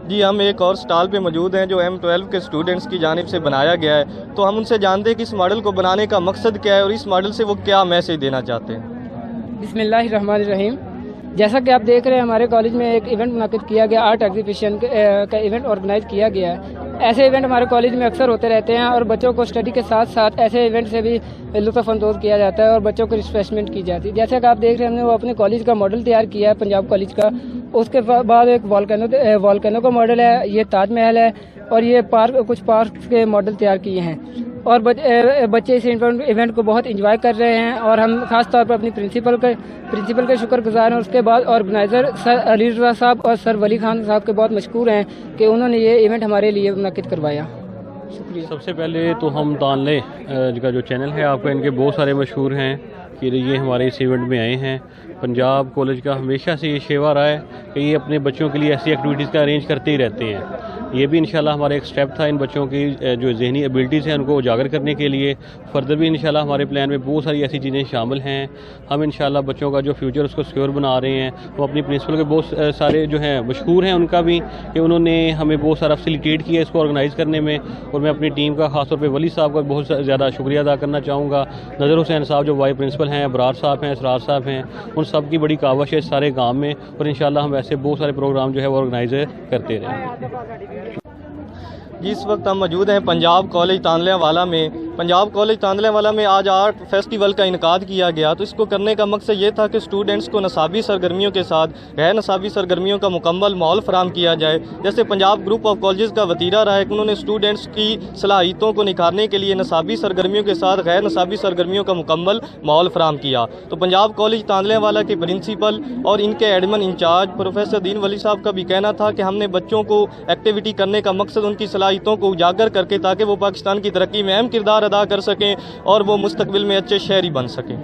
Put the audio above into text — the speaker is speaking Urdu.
جی ہم ایک اور سٹال پہ موجود ہیں جو M12 کے اسٹوڈنٹس کی جانب سے بنایا گیا ہے، تو ہم ان سے جانتے ہیں کہ اس ماڈل کو بنانے کا مقصد کیا ہے اور اس ماڈل سے وہ کیا میسیج دینا چاہتے ہیں۔ بسم اللہ الرحمن الرحیم۔ جیسا کہ آپ دیکھ رہے ہیں ہمارے کالج میں ایک ایونٹ منعقد کیا گیا، آرٹ ایگزیبیشن کا ایونٹ آرگنائز کیا گیا ہے۔ ایسے ایونٹ ہمارے کالج میں اکثر ہوتے رہتے ہیں اور بچوں کو اسٹڈی کے ساتھ ساتھ ایسے ایونٹ سے بھی لطف اندوز کیا جاتا ہے اور بچوں کو ریفریشمنٹ کی جاتی ہے۔ جیسا کہ آپ دیکھ رہے ہیں ہم نے وہ اپنے کالج کا ماڈل تیار کیا ہے، پنجاب کالج کا۔ اس کے بعد ایک والکینو کا ماڈل ہے، یہ تاج محل ہے، اور یہ کچھ پارک کے ماڈل تیار کیے ہیں، اور بچے اس ایونٹ کو بہت انجوائے کر رہے ہیں، اور ہم خاص طور پر اپنی پرنسپل کے شکر گزار ہیں۔ اس کے بعد آرگنائزر سر علی رضا صاحب اور سر ولی خان صاحب کے بہت مشکور ہیں کہ انہوں نے یہ ایونٹ ہمارے لیے منعقد کروایا۔ شکریہ۔ سب سے پہلے تو ہم تانلے کا جو چینل ہے آپ کو ان کے بہت سارے مشہور ہیں کہ یہ ہمارے اس ایونٹ میں آئے ہیں۔ پنجاب کالج کا ہمیشہ سے یہ شیوا رہا ہے کہ یہ اپنے بچوں کے لیے ایسی ایکٹیویٹیز کا ارینج کرتے ہی رہتے ہیں۔ یہ بھی انشاءاللہ ہمارا ایک سٹیپ تھا ان بچوں کی جو ذہنی ایبلٹیز ہیں ان کو اجاگر کرنے کے لیے۔ فردر بھی انشاءاللہ ہمارے پلان میں بہت ساری ایسی چیزیں شامل ہیں۔ ہم انشاءاللہ بچوں کا جو فیوچر اس کو سیکیور بنا رہے ہیں۔ وہ اپنی پرنسپل کے بہت سارے جو ہیں مشہور ہیں ان کا بھی کہ انہوں نے ہمیں بہت سارا فیسیلیٹیٹ کیا اس کو آرگنائز کرنے میں، اور میں اپنی ٹیم کا خاص طور پہ ولی صاحب کا بہت زیادہ شکریہ ادا کرنا چاہوں گا۔ نظر حسین صاحب جو وائس پرنسپل ہیں، ابرار صاحب ہیں، اسرار صاحب ہیں، ان سب کی بڑی کاوش ہے اس سارے کام میں، اور انشاءاللہ ہم ایسے بہت سارے پروگرام جو ہے وہ آرگنائز کرتے رہیں۔ جی اس وقت ہم موجود ہیں پنجاب کالج تانلیہ والا میں۔ پنجاب کالج تانلیہ والا میں آج آرٹ فیسٹیول کا انعقاد کیا گیا، تو اس کو کرنے کا مقصد یہ تھا کہ اسٹوڈنٹس کو نصابی سرگرمیوں کے ساتھ غیر نصابی سرگرمیوں کا مکمل ماحول فراہم کیا جائے۔ جیسے پنجاب گروپ آف کالجز کا وتیرہ رہا ہے کہ انہوں نے اسٹوڈنٹس کی صلاحیتوں کو نکھارنے کے لیے نصابی سرگرمیوں کے ساتھ غیر نصابی سرگرمیوں کا مکمل ماحول فراہم کیا۔ تو پنجاب کالج تانلیہ والا کے پرنسپل اور ان کے ایڈمن انچارج پروفیسر دین ولی صاحب کا بھی کہنا تھا کہ ہم نے بچوں کو ایکٹیویٹی کرنے کا مقصد ان کی صلاحیتوں کو اجاگر کر کے تاکہ وہ پاکستان کی ترقی میں اہم کردار ادا کر سکیں اور وہ مستقبل میں اچھے شہری بن سکیں۔